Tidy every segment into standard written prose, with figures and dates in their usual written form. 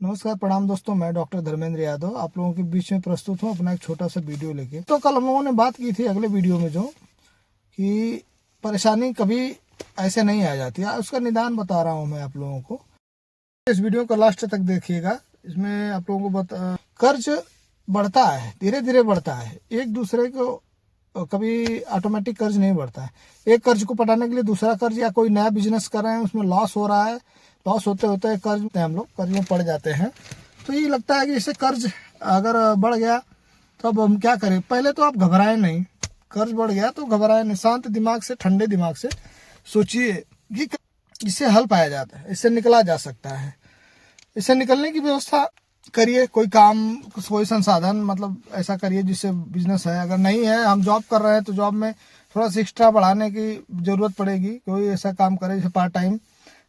नमस्कार प्रणाम दोस्तों, मैं डॉक्टर धर्मेंद्र यादव आप लोगों के बीच में प्रस्तुत हूं अपना एक छोटा सा वीडियो लेके। तो कल हम लोगों ने बात की थी अगले वीडियो में जो कि परेशानी कभी ऐसे नहीं आ जाती है, उसका निदान बता रहा हूं मैं आप लोगों को। इस वीडियो को लास्ट तक देखिएगा। इसमें आप लोगों को कर्ज बढ़ता है, धीरे धीरे बढ़ता है, एक दूसरे को कभी ऑटोमेटिक कर्ज नहीं बढ़ता है। एक कर्ज को पटाने के लिए दूसरा कर्ज, या कोई नया बिजनेस कर रहे हैं उसमें लॉस हो रहा है, लॉस होते होते कर्ज हम लोग कर्ज में पड़ जाते हैं। तो ये लगता है कि इससे कर्ज अगर बढ़ गया तो अब हम क्या करें। पहले तो आप घबराएं नहीं, कर्ज बढ़ गया तो घबराएं नहीं, शांत दिमाग से, ठंडे दिमाग से सोचिए कि इससे हल पाया जाता है, इससे निकला जा सकता है। इससे निकलने की व्यवस्था करिए, कोई काम, कोई संसाधन मतलब ऐसा करिए जिससे बिजनेस है। अगर नहीं है, हम जॉब कर रहे हैं तो जॉब में थोड़ा सा एक्स्ट्रा बढ़ाने की जरूरत पड़ेगी। कोई ऐसा काम करे जैसे पार्ट टाइम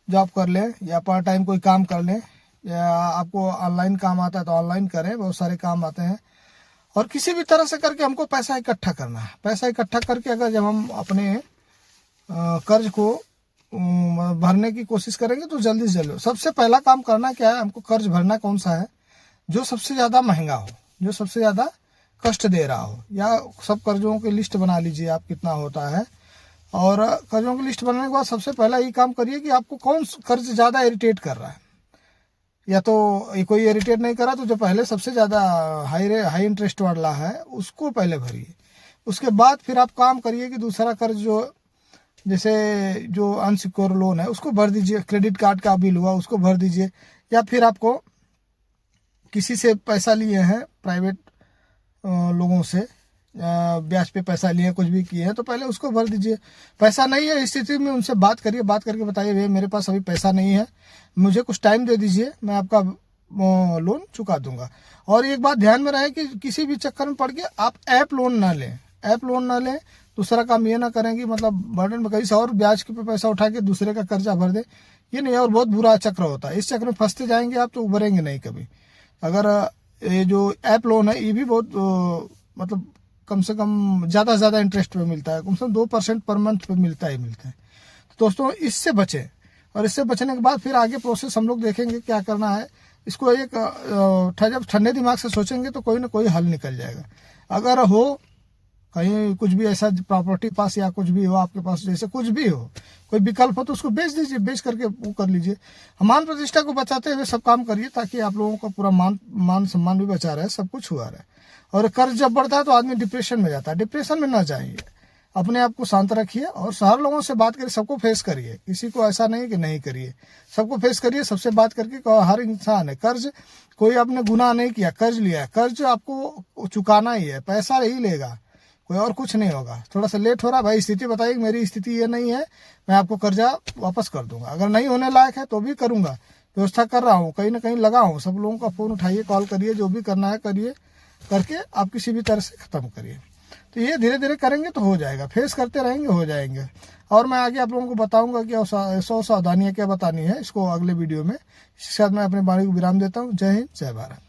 जॉब कर ले, या पार्ट टाइम कोई काम कर ले, या आपको ऑनलाइन काम आता है तो ऑनलाइन करें, बहुत सारे काम आते हैं। और किसी भी तरह से करके हमको पैसा इकट्ठा करना है। पैसा इकट्ठा करके अगर जब हम अपने कर्ज को भरने की कोशिश करेंगे तो जल्दी से जल्दी सबसे पहला काम करना क्या है, हमको कर्ज भरना कौन सा है जो सबसे ज़्यादा महंगा हो, जो सबसे ज़्यादा कष्ट दे रहा हो। या सब कर्जों की लिस्ट बना लीजिए आप कितना होता है, और कर्जों की लिस्ट बनाने के बाद सबसे पहला ये काम करिए कि आपको कौन कर्ज ज़्यादा इरिटेट कर रहा है। या तो कोई इरिटेट नहीं कर रहा तो जो पहले सबसे ज़्यादा हाई इंटरेस्ट वाला है उसको पहले भरिए। उसके बाद फिर आप काम करिए कि दूसरा कर्ज जो जैसे जो अनसिक्योर लोन है उसको भर दीजिए, क्रेडिट कार्ड का बिल हुआ उसको भर दीजिए, या फिर आपको किसी से पैसा लिए हैं प्राइवेट लोगों से, ब्याज पे पैसा लिए, कुछ भी किए हैं तो पहले उसको भर दीजिए। पैसा नहीं है इस स्थिति में उनसे बात करिए, बात करके बताइए भैया मेरे पास अभी पैसा नहीं है, मुझे कुछ टाइम दे दीजिए, मैं आपका लोन चुका दूंगा। और एक बात ध्यान में रहे कि किसी भी चक्कर में पड़ के आप ऐप लोन ना लें, ऐप लोन ना लें। दूसरा काम ये ना करें कि मतलब बर्डन में कहीं से और ब्याज के पे पैसा उठा के दूसरे का कर्जा भर दे, ये नहीं। और बहुत बुरा चक्र होता है, इस चक्र में फंसते जाएंगे आप तो उभरेंगे नहीं कभी। अगर ये जो ऐप लोन है ये भी बहुत मतलब कम से कम ज़्यादा से ज़्यादा इंटरेस्ट पे मिलता है, कम से कम 2% पर मंथ पे मिलता ही मिलता है। तो दोस्तों इससे बचें, और इससे बचने के बाद फिर आगे प्रोसेस हम लोग देखेंगे क्या करना है। इसको एक जब ठंडे दिमाग से सोचेंगे तो कोई ना कोई हल निकल जाएगा। अगर हो कहीं कुछ भी ऐसा प्रॉपर्टी पास या कुछ भी हो आपके पास, जैसे कुछ भी हो, कोई विकल्प हो तो उसको बेच दीजिए, बेच करके वो कर लीजिए। मान प्रतिष्ठा को बचाते हुए सब काम करिए ताकि आप लोगों का पूरा मान सम्मान भी बचा रहे, सब कुछ हुआ रहे। और कर्ज जब बढ़ता है तो आदमी डिप्रेशन में जाता है, डिप्रेशन में ना जाइए, अपने आप को शांत रखिए और हर लोगों से बात करिए, सबको फेस करिए, किसी को ऐसा नहीं कि नहीं करिए, सबको फेस करिए, सबसे बात करके। हर इंसान है, कर्ज कोई आपने गुनाह नहीं किया, कर्ज लिया है, कर्ज आपको चुकाना ही है, पैसा ही लेगा, कोई और कुछ नहीं होगा। थोड़ा सा लेट हो रहा भाई, स्थिति बताइए मेरी स्थिति ये नहीं है, मैं आपको कर्जा वापस कर दूंगा। अगर नहीं होने लायक है तो भी करूंगा, व्यवस्था कर रहा हूँ, कहीं ना कहीं लगा हूँ। सब लोगों का फ़ोन उठाइए, कॉल करिए, जो भी करना है करिए, करके आप किसी भी तरह से ख़त्म करिए। तो ये धीरे धीरे करेंगे तो हो जाएगा, फेस करते रहेंगे हो जाएंगे। और मैं आगे आप लोगों को बताऊंगा कि 100 सावधानियाँ क्या बतानी है, इसको अगले वीडियो में। इसके साथ मैं अपने वाणी को विराम देता हूँ। जय हिंद, जय भारत।